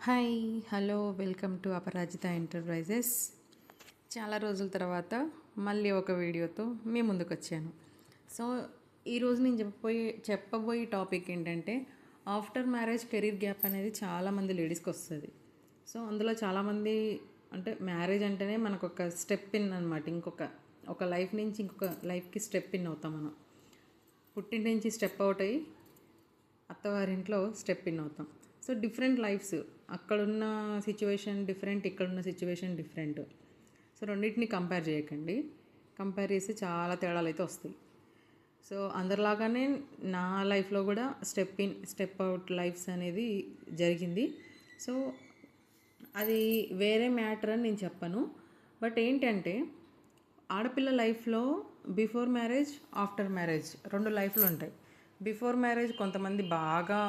Hi hello welcome to Aparajita enterprises. చాలా రోజుల తర్వాత మళ్ళీ ఒక వీడియోతో మీ ముందుకు వచ్చాను. సో ఈరోజు నేను చెప్పబోయే టాపిక్ ఏంటంటే ఆఫ్టర్ మ్యారేజ్ కెరీర్ గ్యాప్ అనేది చాలామంది లేడీస్కి వస్తుంది. సో అందులో చాలామంది అంటే మ్యారేజ్ అంటేనే మనకు ఒక స్టెప్ ఇన్ అనమాట. ఒక లైఫ్ నుంచి ఇంకొక లైఫ్కి స్టెప్ ఇన్ అవుతాం మనం. పుట్టింటి నుంచి స్టెప్ అవుట్ అయ్యి అత్తవారింట్లో స్టెప్ ఇన్ అవుతాం. సో డిఫరెంట్ లైఫ్స్, అక్కడున్న సిచ్యువేషన్ డిఫరెంట్, ఇక్కడున్న సిచ్యువేషన్ డిఫరెంట్. సో రెండింటిని కంపేర్ చేయకండి. కంపేర్ చేస్తే చాలా తేడాలు అయితే వస్తాయి. సో అందరిలాగానే నా లైఫ్లో కూడా step in step out lifes అనేది జరిగింది. సో అది వేరే మ్యాటర్ అని నేను చెప్పను. బట్ ఏంటంటే ఆడపిల్ల లైఫ్లో బిఫోర్ మ్యారేజ్, ఆఫ్టర్ మ్యారేజ్ రెండు లైఫ్లు ఉంటాయి. బిఫోర్ మ్యారేజ్ కొంతమంది బాగా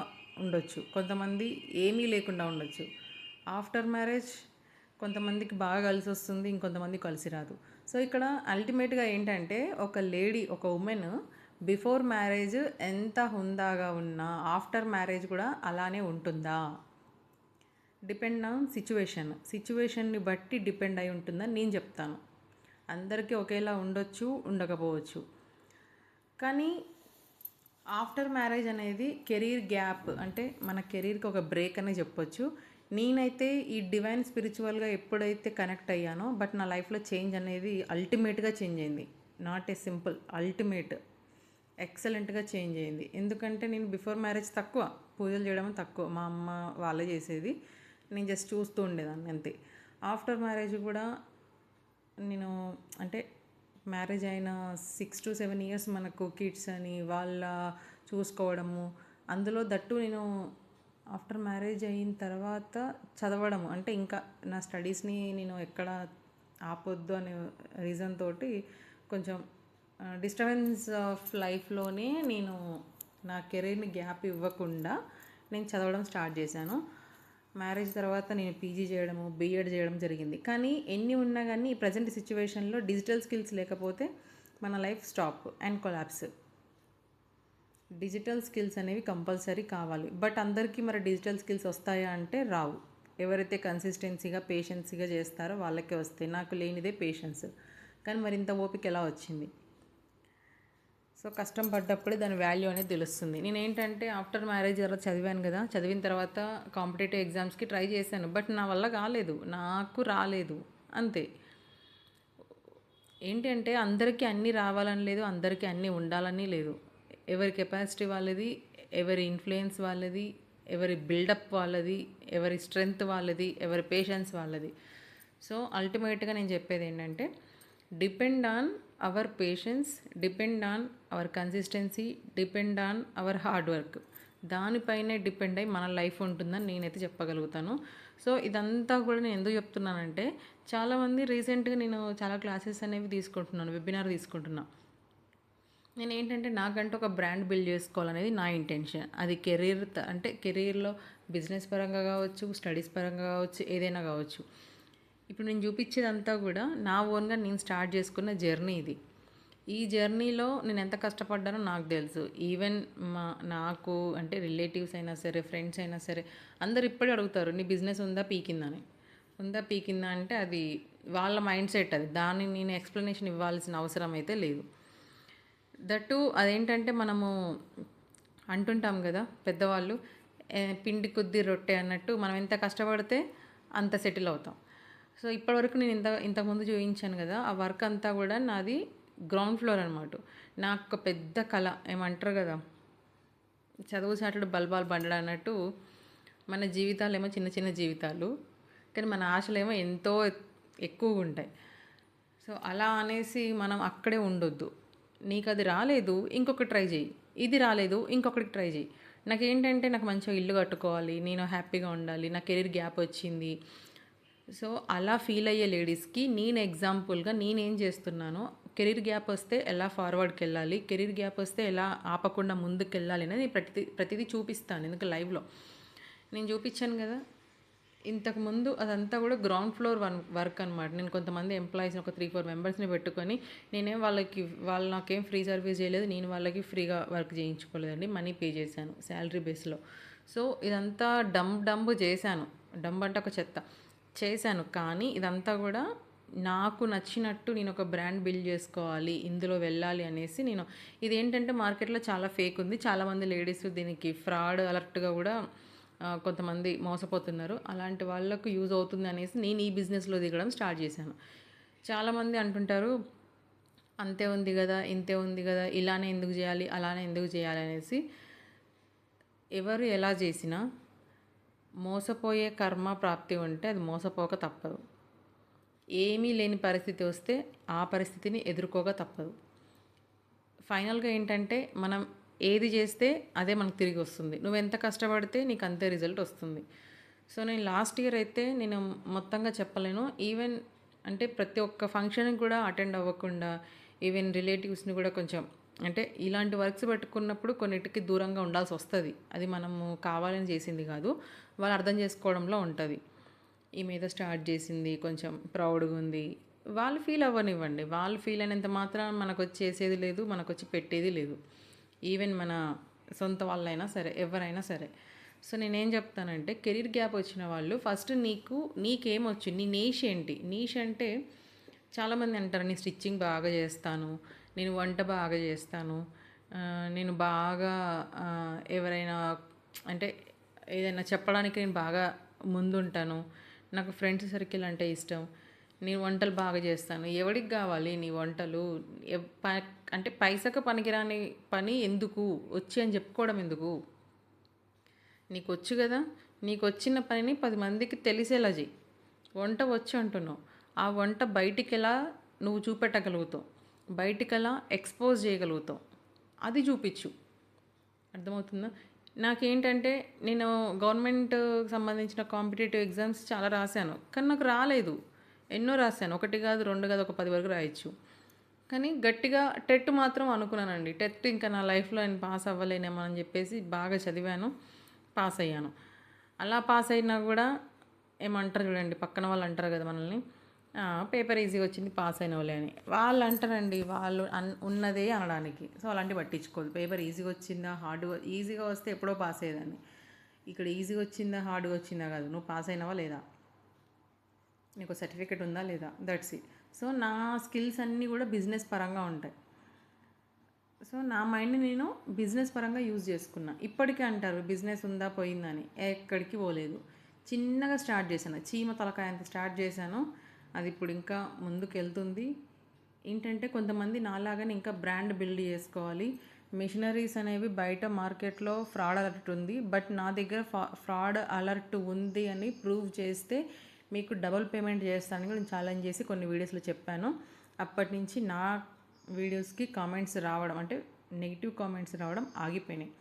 ఉండొచ్చు, కొంతమంది ఏమీ లేకుండా ఉండొచ్చు. ఆఫ్టర్ మ్యారేజ్ కొంతమందికి బాగా కలిసి వస్తుంది, ఇంకొంతమంది కలిసి రాదు. సో ఇక్కడ అల్టిమేట్గా ఏంటంటే ఒక లేడీ, ఒక ఉమెన్ బిఫోర్ మ్యారేజ్ ఎంత హుందాగా ఉన్నా ఆఫ్టర్ మ్యారేజ్ కూడా అలానే ఉంటుందా? డిపెండ్ ఆన్ సిచ్యువేషన్ని బట్టి డిపెండ్ అయి ఉంటుందని నేను చెప్తాను. అందరికీ ఒకేలా ఉండొచ్చు, ఉండకపోవచ్చు. కానీ ఆఫ్టర్ మ్యారేజ్ అనేది కెరీర్ గ్యాప్, అంటే మన కెరీర్కి ఒక బ్రేక్ అనే చెప్పొచ్చు. నేనైతే ఈ డివైన్ స్పిరిచువల్గా ఎప్పుడైతే కనెక్ట్ అయ్యానో బట్ నా లైఫ్లో చేంజ్ అనేది అల్టిమేట్గా చేంజ్ అయింది. నాట్ ఏ సింపుల్, అల్టిమేట్ ఎక్సలెంట్గా చేంజ్ అయింది. ఎందుకంటే నేను బిఫోర్ మ్యారేజ్ తక్కువ పూజలు చేయడం తక్కువ, మా అమ్మ వాళ్ళే చేసేది, నేను జస్ట్ చూస్తూ ఉండేదాన్ని అంతే. ఆఫ్టర్ మ్యారేజ్ కూడా నేను అంటే మ్యారేజ్ అయిన 6 to 7 years మనకు కిడ్స్ అని వాళ్ళ చూసుకోవడము, అందులో దట్టు నేను ఆఫ్టర్ మ్యారేజ్ అయిన తర్వాత చదవడము, అంటే ఇంకా నా స్టడీస్ని నేను ఎక్కడ ఆపొద్దు అనే రీజన్ తోటి కొంచెం డిస్టర్బెన్స్ ఆఫ్ లైఫ్లోనే నేను నా కెరీర్ని గ్యాప్ ఇవ్వకుండా నేను చదవడం స్టార్ట్ చేశాను. మ్యారేజ్ తర్వాత నేను పీజీ చేయడము, బీఎడ్ చేయడం జరిగింది. కానీ ఎన్ని ఉన్నా కానీ ఈ ప్రజెంట్ సిచ్యువేషన్లో డిజిటల్ స్కిల్స్ లేకపోతే మన life stop and collapse. Digital skills అనేవి కంపల్సరీ కావాలి. బట్ అందరికీ మరి డిజిటల్ స్కిల్స్ వస్తాయా అంటే రావు. ఎవరైతే కన్సిస్టెన్సీగా పేషెన్సీగా చేస్తారో వాళ్ళకే వస్తాయి. నాకు లేనిదే పేషెన్స్. కానీ మరి ఇంత ఓపిక ఎలా వచ్చింది? సో కష్టం పడ్డప్పుడే దాని వాల్యూ అనేది తెలుస్తుంది. నేను ఏంటంటే ఆఫ్టర్ మ్యారేజ్ తర్వాత చదివాను కదా, చదివిన తర్వాత కాంపిటేటివ్ ఎగ్జామ్స్కి ట్రై చేశాను. బట్ నా వల్ల కాలేదు, నాకు రాలేదు అంతే. ఏంటంటే అందరికీ అన్నీ రావాలని లేదు, అందరికీ అన్నీ ఉండాలని లేదు. ఎవరి కెపాసిటీ వాళ్ళది, ఎవరి ఇన్ఫ్లుయెన్స్ వాళ్ళది, ఎవరి బిల్డప్ వాళ్ళది, ఎవరి స్ట్రెంగ్త్ వాళ్ళది, ఎవరి పేషెన్స్ వాళ్ళది. సో అల్టిమేట్గా నేను చెప్పేది ఏంటంటే depend on hour patience, depend on hour consistency, depend on hour hard work. దానిపైనే డిపెండ్ అయ్యి మన లైఫ్ ఉంటుందని నేనైతే చెప్పగలుగుతాను. సో ఇదంతా కూడా నేను ఎందుకు చెప్తున్నానంటే చాలామంది రీసెంట్గా నేను చాలా క్లాసెస్ అనేవి తీసుకుంటున్నాను, వెబినార్ తీసుకుంటున్నాను. నేను ఏంటంటే నాకంటూ ఒక బ్రాండ్ బిల్డ్ చేసుకోవాలనేది నా ఇంటెన్షన్. అది అంటే కెరీర్లో బిజినెస్ పరంగా కావచ్చు, స్టడీస్ పరంగా కావచ్చు, ఏదైనా కావచ్చు. ఇప్పుడు నేను చూపించేదంతా కూడా నా ఓన్గా నేను స్టార్ట్ చేసుకున్న జర్నీ ఇది. ఈ జర్నీలో నేను ఎంత కష్టపడ్డానో నాకు తెలుసు. ఈవెన్ నాకు అంటే రిలేటివ్స్ అయినా సరే, ఫ్రెండ్స్ అయినా సరే, అందరు ఇప్పుడే అడుగుతారు నీ బిజినెస్ ఉందా పీకిందని. ఉందా పీకిందా అంటే అది వాళ్ళ మైండ్ సెట్. అది దాన్ని నేను ఎక్స్ప్లెనేషన్ ఇవ్వాల్సిన అవసరం అయితే లేదు. దట్టు అదేంటంటే మనము అంటుంటాం కదా పెద్దవాళ్ళు, పిండి కొద్దీ రొట్టె అన్నట్టు, మనం ఎంత కష్టపడితే అంత సెటిల్ అవుతాం. సో ఇప్పటివరకు నేను ఇంతకుముందు చూపించాను కదా, ఆ వర్క్ అంతా కూడా నాది గ్రౌండ్ ఫ్లోర్ అనమాట. నాకు ఒక పెద్ద కళ, ఏమంటారు కదా చదువు చాటుడు బల్బాలు బండడం అన్నట్టు, మన జీవితాలు ఏమో చిన్న చిన్న జీవితాలు, కానీ మన ఆశలేమో ఎంతో ఎక్కువగా ఉంటాయి. సో అలా అనేసి మనం అక్కడే ఉండొద్దు. నీకు అది రాలేదు ఇంకొకటి ట్రై చేయి, ఇది రాలేదు ఇంకొకటి ట్రై చేయి. నాకేంటంటే నాకు మంచిగా ఇల్లు కట్టుకోవాలి, నేను హ్యాపీగా ఉండాలి, నా కెరీర్ గ్యాప్ వచ్చింది. సో అలా ఫీల్ అయ్యే లేడీస్కి నేను ఎగ్జాంపుల్గా నేనేం చేస్తున్నానో, కెరీర్ గ్యాప్ వస్తే ఎలా ఫార్వర్డ్కి వెళ్ళాలి, కెరీర్ గ్యాప్ వస్తే ఎలా ఆపకుండా ముందుకు వెళ్ళాలి అనేది ప్రతిదీ చూపిస్తాను. ఎందుకంటే లైవ్లో నేను చూపించాను కదా ఇంతకుముందు, అదంతా కూడా గ్రౌండ్ ఫ్లోర్ వర్క్ అనమాట. నేను కొంతమంది ఎంప్లాయీస్ని ఒక 3-4 మెంబర్స్ని పెట్టుకొని నేనేం వాళ్ళు నాకేం ఫ్రీ సర్వీస్ చేయలేదు, నేను వాళ్ళకి ఫ్రీగా వర్క్ చేయించుకోలేదండి, మనీ పే చేశాను శాలరీ బేస్లో. సో ఇదంతా డంబ్ చేశాను. డంబ్ అంటే ఒక చెత్త చేశాను. కానీ ఇదంతా కూడా నాకు నచ్చినట్టు నేను ఒక బ్రాండ్ బిల్డ్ చేసుకోవాలి, ఇందులో వెళ్ళాలి అనేసి నేను ఇదేంటంటే మార్కెట్లో చాలా ఫేక్ ఉంది. చాలామంది లేడీస్ దీనికి ఫ్రాడ్ అలర్ట్గా కూడా కొంతమంది మోసపోతున్నారు. అలాంటి వాళ్ళకు యూజ్ అవుతుంది అనేసి నేను ఈ బిజినెస్లో దిగడం స్టార్ట్ చేశాను. చాలామంది అంటుంటారు అంతే ఉంది కదా, ఇంతే ఉంది కదా, ఇలానే ఎందుకు చేయాలి, అలానే ఎందుకు చేయాలి అనేసి. ఎవరు ఎలా చేసినా మోసపోయే కర్మ ప్రాప్తి ఉంటే అది మోసపోక తప్పదు. ఏమీ లేని పరిస్థితి వస్తే ఆ పరిస్థితిని ఎదుర్కోక తప్పదు. ఫైనల్గా ఏంటంటే మనం ఏది చేస్తే అదే మనకు తిరిగి వస్తుంది. నువ్వు ఎంత కష్టపడితే నీకు అంతే రిజల్ట్ వస్తుంది. సో నేను లాస్ట్ ఇయర్ అయితే నేను మొత్తంగా చెప్పలేను, ఈవెన్ అంటే ప్రతి ఒక్క ఫంక్షన్కి కూడా అటెండ్ అవ్వకుండా, ఈవెన్ రిలేటివ్స్ని కూడా కొంచెం అంటే ఇలాంటి వర్క్స్ పెట్టుకున్నప్పుడు కొన్నిటికి దూరంగా ఉండాల్సి వస్తుంది. అది మనము కావాలని చేసింది కాదు, వాళ్ళు అర్థం చేసుకోవడంలో ఉంటుంది. ఈ మీద స్టార్ట్ చేసింది కొంచెం ప్రౌడ్గా ఉంది, వాళ్ళు ఫీల్ అవ్వనివ్వండి. వాళ్ళు ఫీల్ అయినంత మాత్రం మనకు వచ్చి చేసేది లేదు, మనకు వచ్చి పెట్టేది లేదు. ఈవెన్ మన సొంత వాళ్ళైనా సరే, ఎవరైనా సరే. సో నేనేం చెప్తానంటే కెరీర్ గ్యాప్ వచ్చిన వాళ్ళు ఫస్ట్ నీకేమొచ్చు, నీ నీష్ ఏంటి. నీష్ అంటే చాలామంది అంటారు నేను స్టిచ్చింగ్ బాగా చేస్తాను, నేను వంట బాగా చేస్తాను, నేను బాగా ఎవరైనా అంటే ఏదైనా చెప్పడానికి నేను బాగా ముందుంటాను, నాకు ఫ్రెండ్స్ సర్కిల్ అంటే ఇష్టం, నేను వంటలు బాగా చేస్తాను. ఎవరికి కావాలి నీ వంటలు? అంటే పైసకు పనికిరాని పని ఎందుకు వచ్చి అని చెప్పుకోవడం ఎందుకు? నీకు వచ్చు కదా, నీకు వచ్చిన పనిని 10 మందికి తెలిసేలా చెయ్యి. వంట వచ్చు అంటున్నావు, ఆ వంట బయటికి ఎలా నువ్వు చూపెట్టగలుగుతావు, బయటికి ఎలా ఎక్స్పోజ్ చేయగలుగుతావు, అది చూపించు. అర్థమవుతుందా? నాకేంటంటే నేను గవర్నమెంట్ సంబంధించిన కాంపిటేటివ్ ఎగ్జామ్స్ చాలా రాశాను, కానీ నాకు రాలేదు. ఎన్నో రాశాను, 1 కాదు 2 కాదు, ఒక 10 వరకు రాయొచ్చు. కానీ గట్టిగా టెట్ మాత్రం అనుకున్నానండి. టెట్ ఇంకా నా లైఫ్లో నేను పాస్ అవ్వలేనేమో అని చెప్పేసి బాగా చదివాను, పాస్ అయ్యాను. అలా పాస్ అయినా కూడా ఏమంటారు చూడండి, పక్కన వాళ్ళు అంటారు కదా మనల్ని, పేపర్ ఈజీగా వచ్చింది పాస్ అయినవులే అని. వాళ్ళు అంటారండి, వాళ్ళు ఉన్నదే అనడానికి. సో అలాంటివి పట్టించుకోదు. పేపర్ ఈజీగా వచ్చిందా, ఈజీగా వస్తే ఎప్పుడో పాస్ అయ్యేదాన్ని. ఇక్కడ ఈజీగా వచ్చిందా హార్డ్గా వచ్చిందా కాదు, నువ్వు పాస్ అయినావా లేదా, నీకు సర్టిఫికేట్ ఉందా లేదా, దట్స్ ఇట్. సో నా స్కిల్స్ అన్నీ కూడా బిజినెస్ పరంగా ఉంటాయి. సో నా మైండ్ని నేను బిజినెస్ పరంగా యూజ్ చేసుకున్నా. ఇప్పటికీ అంటారు బిజినెస్ ఉందా పోయిందని, ఎక్కడికి పోలేదు. చిన్నగా స్టార్ట్ చేశాను, చీమ తలకాయ అంత స్టార్ట్ చేశాను. అది ఇప్పుడు ఇంకా ముందుకు వెళ్తుంది. ఏంటంటే కొంతమంది నాలాగానే ఇంకా బ్రాండ్ బిల్డ్ చేసుకోవాలి. మిషనరీస్ అనేవి బయట మార్కెట్లో ఫ్రాడ్ అలర్ట్ ఉంది, బట్ నా దగ్గర ఫ్రాడ్ అలర్ట్ ఉంది అని ప్రూవ్ చేస్తే మీకు డబుల్ పేమెంట్ చేస్తానని కూడా నేను ఛాలెంజ్ చేసి కొన్ని వీడియోస్లో చెప్పాను. అప్పటి నుంచి నా వీడియోస్కి కామెంట్స్ రావడం అంటే నెగిటివ్ కామెంట్స్ రావడం ఆగిపోయినాయి.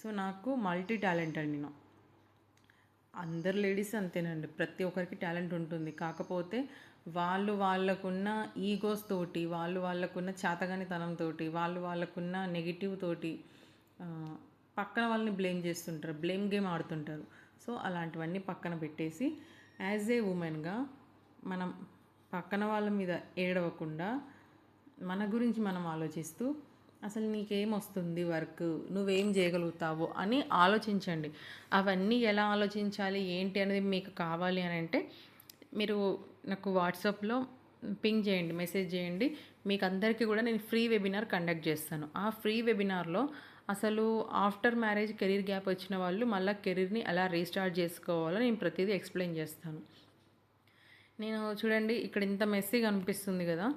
సో నాకు మల్టీ టాలెంటెడ్ నేను. అందరు లేడీస్ అంతేనండి, ప్రతి ఒక్కరికి టాలెంట్ ఉంటుంది. కాకపోతే వాళ్ళకున్న ఈగోస్ తోటి, వాళ్ళకున్న చేతగానితనంతో, వాళ్ళకున్న నెగిటివ్ తోటి పక్కన వాళ్ళని బ్లేమ్ చేస్తుంటారు, బ్లేమ్ గేమ్ ఆడుతుంటారు. సో అలాంటివన్నీ పక్కన పెట్టేసి యాజ్ ఏ ఉమెన్గా మనం పక్కన వాళ్ళ మీద ఏడవకుండా మన గురించి మనం ఆలోచిస్తూ అసలు నీకేం వస్తుంది వర్క్, నువ్వేం చేయగలుగుతావు అని ఆలోచించండి. అవన్నీ ఎలా ఆలోచించాలి ఏంటి అనేది మీకు కావాలి అని అంటే మీరు నాకు వాట్సాప్లో పింగ్ చేయండి, మెసేజ్ చేయండి. మీకు అందరికీ కూడా నేను ఫ్రీ వెబినార్ కండక్ట్ చేస్తాను. ఆ ఫ్రీ వెబినార్లో అసలు ఆఫ్టర్ మ్యారేజ్ కెరీర్ గ్యాప్ వచ్చిన వాళ్ళు మళ్ళీ కెరీర్ని ఎలా రీస్టార్ట్ చేసుకోవాలో నేను ప్రతిదీ ఎక్స్ప్లెయిన్ చేస్తాను. నేను చూడండి ఇక్కడ ఇంత మెస్సీగా అనిపిస్తుంది కదా,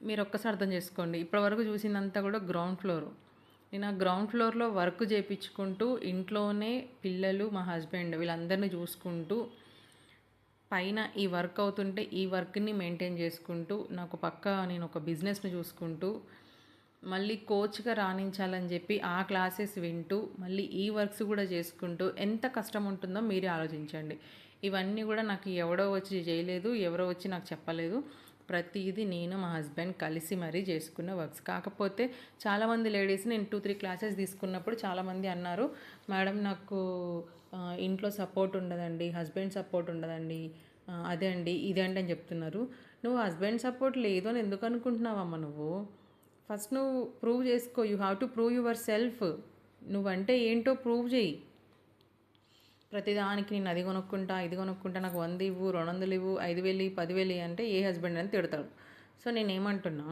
మీరు ఒక్కసారి అర్థం చేసుకోండి. ఇప్పటివరకు చూసిందంతా కూడా గ్రౌండ్ ఫ్లోర్. నేను ఆ గ్రౌండ్ ఫ్లోర్లో వర్క్ చేయించుకుంటూ ఇంట్లోనే పిల్లలు, మా హస్బెండ్ వీళ్ళందరినీ చూసుకుంటూ పైన ఈ వర్క్ అవుతుంటే ఈ వర్క్ని మెయింటైన్ చేసుకుంటూ నాకు పక్క నేను ఒక బిజినెస్ని చూసుకుంటూ మళ్ళీ కోచ్గా రాణించాలని చెప్పి ఆ క్లాసెస్ వింటూ మళ్ళీ ఈ వర్క్స్ కూడా చేసుకుంటూ ఎంత కష్టం ఉంటుందో మీరే ఆలోచించండి. ఇవన్నీ కూడా నాకు ఎవడో వచ్చి చేయలేదు, ఎవరో వచ్చి నాకు చెప్పలేదు. ప్రతిదీ నేను మా హస్బెండ్ కలిసి మరీ చేసుకున్న వర్క్స్. కాకపోతే చాలామంది లేడీస్ నేను 2-3 క్లాసెస్ తీసుకున్నప్పుడు చాలామంది అన్నారు, మేడం నాకు ఇంట్లో సపోర్ట్ ఉండదండి, హస్బెండ్ సపోర్ట్ ఉండదండి, అదే అండి ఇదే అండి అని చెప్తున్నారు. నువ్వు హస్బెండ్ సపోర్ట్ లేదు అని ఎందుకు అనుకుంటున్నావమ్మా? నువ్వు ఫస్ట్ నువ్వు ప్రూవ్ చేసుకో. You have to prove your self. నువ్వంటే ఏంటో ప్రూవ్ చేయి. ప్రతిదానికి నేను అది కొనుక్కుంటా ఇది కొనుక్కుంటా, నాకు 100 ఇవ్వు, 200 ఇవ్వు, 5,000, 10,000 అంటే ఏ హస్బెండ్ అని తిడతాడు. సో నేనేమంటున్నా,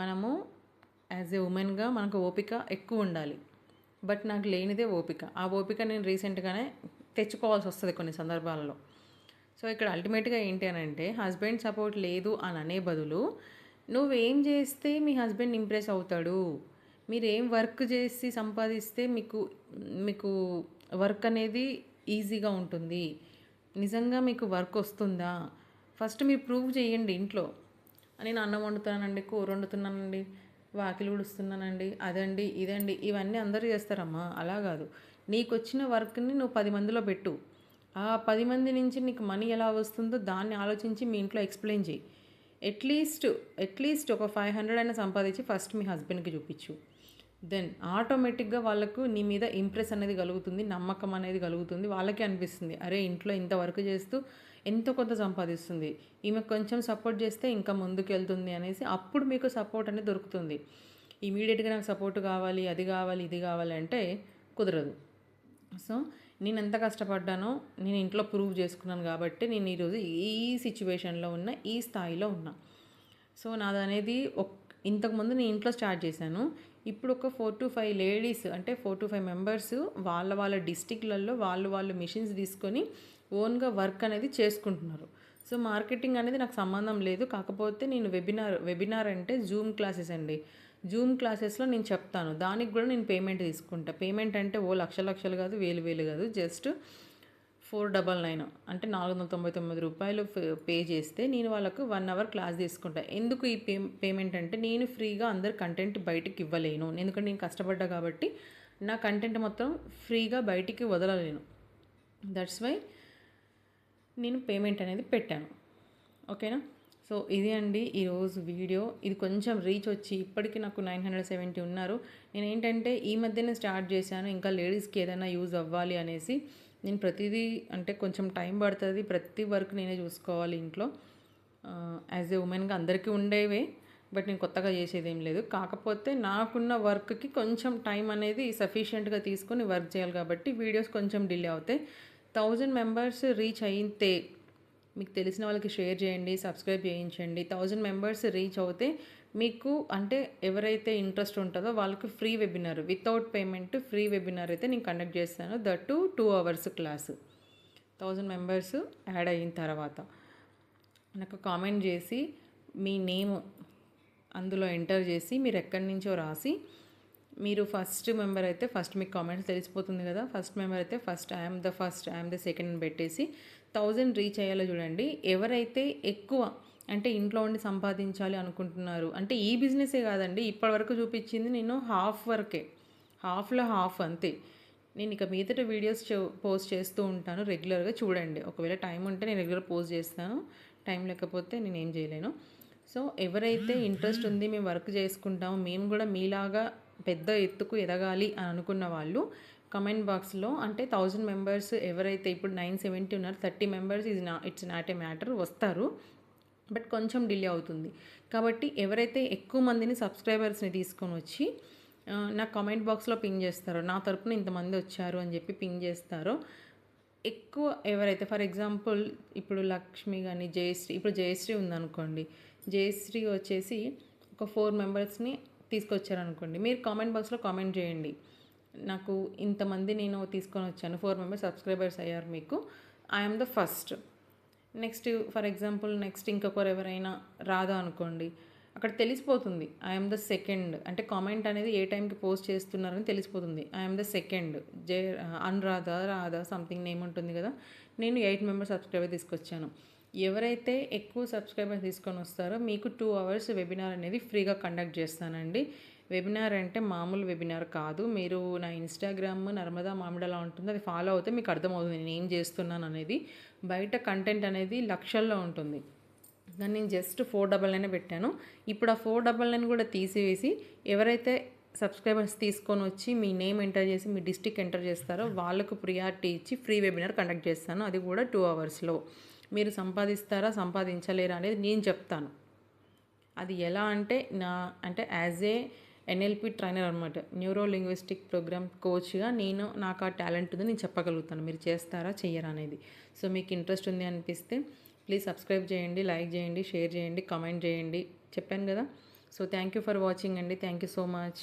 మనము యాజ్ ఏ ఉమెన్గా మనకు ఓపిక ఎక్కువ ఉండాలి. బట్ నాకు లేనిదే ఓపిక. ఆ ఓపిక నేను రీసెంట్గానే తెచ్చుకోవాల్సి వస్తుంది కొన్ని సందర్భాలలో. సో ఇక్కడ అల్టిమేట్గా ఏంటి అని అంటే, హస్బెండ్ సపోర్ట్ లేదు అని అనే బదులు నువ్వేం చేస్తే మీ హస్బెండ్ ఇంప్రెస్ అవుతాడు, మీరేం వర్క్ చేసి సంపాదిస్తే మీకు మీకు వర్క్ అనేది ఈజీగా ఉంటుంది, నిజంగా మీకు వర్క్ వస్తుందా, ఫస్ట్ మీరు ప్రూవ్ చేయండి ఇంట్లో. నేను అన్నం వండుతానండి, కూర వండుతున్నానండి, వాకిలి ఊడుస్తున్నానండి, అదండి ఇదండి ఇవన్నీ అందరూ చేస్తారమ్మా. అలా కాదు, నీకు వచ్చిన వర్క్ని నువ్వు 10 మందిలో పెట్టు. ఆ 10 మంది నుంచి నీకు మనీ ఎలా వస్తుందో దాన్ని ఆలోచించి మీ ఇంట్లో ఎక్స్ప్లెయిన్ చేయి. అట్లీస్ట్ ఒక 500 అయినా సంపాదించి ఫస్ట్ మీ హస్బెండ్కి చూపించు. దెన్ ఆటోమేటిక్గా వాళ్ళకు నీ మీద ఇంప్రెస్ అనేది కలుగుతుంది, నమ్మకం అనేది కలుగుతుంది. వాళ్ళకే అనిపిస్తుంది, అరే ఇంట్లో ఇంత వర్క్ చేస్తూ ఎంతో కొంత సంపాదిస్తుంది, ఈమె కొంచెం సపోర్ట్ చేస్తే ఇంకా ముందుకు వెళ్తుంది అనేసి అప్పుడు మీకు సపోర్ట్ అనేది దొరుకుతుంది. ఇమీడియట్గా నాకు సపోర్ట్ కావాలి, అది కావాలి, ఇది కావాలి అంటే కుదరదు. సో నేను ఎంత కష్టపడ్డానో నేను ఇంట్లో ప్రూవ్ చేసుకున్నాను కాబట్టి నేను ఈరోజు ఈ సిచ్యువేషన్లో ఉన్న, ఈ స్థాయిలో ఉన్నా. సో నాది అనేది ఇంతకుముందు నేను ఇంట్లో స్టార్ట్ చేశాను. ఇప్పుడు ఒక 4 to 5 లేడీస్, అంటే 4 to 5 మెంబర్స్ వాళ్ళ డిస్టిక్లలో వాళ్ళు మిషన్స్ తీసుకొని ఓన్గా వర్క్ అనేది చేసుకుంటున్నారు. సో మార్కెటింగ్ అనేది నాకు సంబంధం లేదు. కాకపోతే నేను వెబినార్ అంటే జూమ్ క్లాసెస్ అండి. జూమ్ క్లాసెస్లో నేను చెప్తాను, దానికి కూడా నేను పేమెంట్ తీసుకుంటా. పేమెంట్ అంటే లక్షలు కాదు, వేలు కాదు, జస్ట్ 499 అంటే 499 రూపాయలు పే చేస్తే నేను వాళ్ళకు 1 అవర్ క్లాస్ తీసుకుంటా. ఎందుకు ఈ పేమెంట్ అంటే, నేను ఫ్రీగా అందరు కంటెంట్ బయటికి ఇవ్వలేను, ఎందుకంటే నేను కష్టపడ్డా కాబట్టి నా కంటెంట్ మొత్తం ఫ్రీగా బయటికి వదలలేను. దట్స్ వై నేను పేమెంట్ అనేది పెట్టాను. ఓకేనా? సో ఇది అండి ఈరోజు వీడియో. ఇది కొంచెం రీచ్ వచ్చి ఇప్పటికీ నాకు 970 ఉన్నారు. నేను ఏంటంటే ఈ మధ్యనే స్టార్ట్ చేశాను, ఇంకా లేడీస్కి ఏదైనా యూజ్ అవ్వాలి అనేసి. నేను ప్రతిదీ అంటే కొంచెం టైం పడుతుంది, ప్రతి వర్క్ నేనే చూసుకోవాలి ఇంట్లో. యాజ్ ఏ ఉమెన్గా అందరికీ ఉండేవే, బట్ నేను కొత్తగా చేసేది ఏం లేదు. కాకపోతే నాకున్న వర్క్కి కొంచెం టైం అనేది సఫిషియెంట్గా తీసుకొని వర్క్ చేయాలి కాబట్టి వీడియోస్ కొంచెం డిలే అవుతాయి. 1000 మెంబర్స్ రీచ్ అయితే మీకు తెలిసిన వాళ్ళకి షేర్ చేయండి, సబ్స్క్రైబ్ చేయించండి. 1000 మెంబర్స్ రీచ్ అవుతే మీకు అంటే ఎవరైతే ఇంట్రెస్ట్ ఉంటుందో వాళ్ళకి free webinar, without payment free webinar అయితే నేను కండక్ట్ చేస్తాను. That 2 hours class. 1000 members add అయిన తర్వాత నాకు కామెంట్ చేసి మీ నేమ్ అందులో ఎంటర్ చేసి మీరు ఎక్కడి నుంచో రాసి, మీరు ఫస్ట్ మెంబర్ అయితే ఫస్ట్ మీకు కామెంట్స్ తెలిసిపోతుంది కదా, ఫస్ట్ మెంబర్ అయితే ఫస్ట్ ఐఎమ్ ద సెకండ్ అని పెట్టేసి 1000 రీచ్ అయ్యేలా చూడండి. ఎవరైతే ఎక్కువ అంటే ఇంట్లో ఉండి సంపాదించాలి అనుకుంటున్నారు, అంటే ఈ బిజినెసే కాదండి, ఇప్పటివరకు చూపించింది నేను హాఫ్లో హాఫ్ అంతే. నేను ఇక మీదట వీడియోస్ పోస్ట్ చేస్తూ ఉంటాను రెగ్యులర్గా, చూడండి. ఒకవేళ టైం ఉంటే నేను రెగ్యులర్ పోస్ట్ చేస్తాను, టైం లేకపోతే నేను ఏం చేయలేను. సో ఎవరైతే ఇంట్రెస్ట్ ఉంది, మేము వర్క్ చేసుకుంటాము, మేము కూడా మీలాగా పెద్ద ఎత్తుకు ఎదగాలి అని అనుకున్న వాళ్ళు కమెంట్ బాక్స్లో, అంటే 1000 మెంబర్స్ ఎవరైతే ఇప్పుడు 970 ఉన్నారు, 30 members it's not a matter, వస్తారు. బట్ కొంచెం డిలే అవుతుంది కాబట్టి ఎవరైతే ఎక్కువ మందిని సబ్స్క్రైబర్స్ని తీసుకొని వచ్చి నా కామెంట్ బాక్స్లో పింగ్ చేస్తారో, నా తరపున ఇంతమంది వచ్చారు అని చెప్పి పింగ్ చేస్తారో, ఎక్కువ ఎవరైతే ఫర్ ఎగ్జాంపుల్ ఇప్పుడు లక్ష్మి కానీ జయశ్రీ ఉందనుకోండి, జయశ్రీ వచ్చేసి ఒక 4 మెంబర్స్ని తీసుకొచ్చారనుకోండి, మీరు కామెంట్ బాక్స్లో కామెంట్ చేయండి, నాకు ఇంతమంది నేను తీసుకొని వచ్చాను, 4 మెంబర్స్ సబ్స్క్రైబర్స్ అయ్యారు మీకు, I'm the first. Next for example ఇంకొకరు ఎవరైనా రాదా అనుకోండి, అక్కడ తెలిసిపోతుంది ఐఎమ్ ద సెకండ్, అంటే అనేది ఏ టైంకి పోస్ట్ చేస్తున్నారని తెలిసిపోతుంది. I'm the second Radha something name ఉంటుంది కదా, నేను 8 మెంబర్స్ సబ్స్క్రైబర్ తీసుకొచ్చాను. ఎవరైతే ఎక్కువ సబ్స్క్రైబర్ తీసుకొని వస్తారో మీకు 2 hours వెబినార్ అనేది ఫ్రీగా కండక్ట్ చేస్తానండి. వెబినార్ అంటే మామూలు వెబినార్ కాదు. మీరు నా ఇన్స్టాగ్రామ్ నర్మదా మామిడలా ఉంటుంది, అది ఫాలో అవుతే మీకు అర్థమవుతుంది నేను ఏం చేస్తున్నాను అనేది. బయట కంటెంట్ అనేది లక్షల్లో ఉంటుంది, దాన్ని నేను జస్ట్ 499 పెట్టాను. ఇప్పుడు ఆ 499 కూడా తీసివేసి ఎవరైతే సబ్స్క్రైబర్స్ తీసుకొని వచ్చి మీ నేమ్ ఎంటర్ చేసి మీ డిస్ట్రిక్ట్ ఎంటర్ చేస్తారో వాళ్ళకు ప్రియారిటీ ఇచ్చి ఫ్రీ వెబినార్ కండక్ట్ చేస్తాను. అది కూడా 2 hours మీరు సంపాదిస్తారా సంపాదించలేరా అనేది నేను చెప్తాను. అది ఎలా అంటే యాజ్ ఏ ఎన్ఎల్పి ట్రైనర్ అనమాట, న్యూరో లింగ్విస్టిక్ ప్రోగ్రామ్ కోచ్గా నాకు ఆ టాలెంట్ ఉంది, నేను చెప్పగలుగుతాను మీరు చేస్తారా చెయ్యరా అనేది. సో మీకు ఇంట్రెస్ట్ ఉంది అనిపిస్తే ప్లీజ్ సబ్స్క్రైబ్ చేయండి, లైక్ చేయండి, షేర్ చేయండి, కామెంట్ చేయండి. చెప్పాను కదా. So thank you for watching అండి. Thank you so much.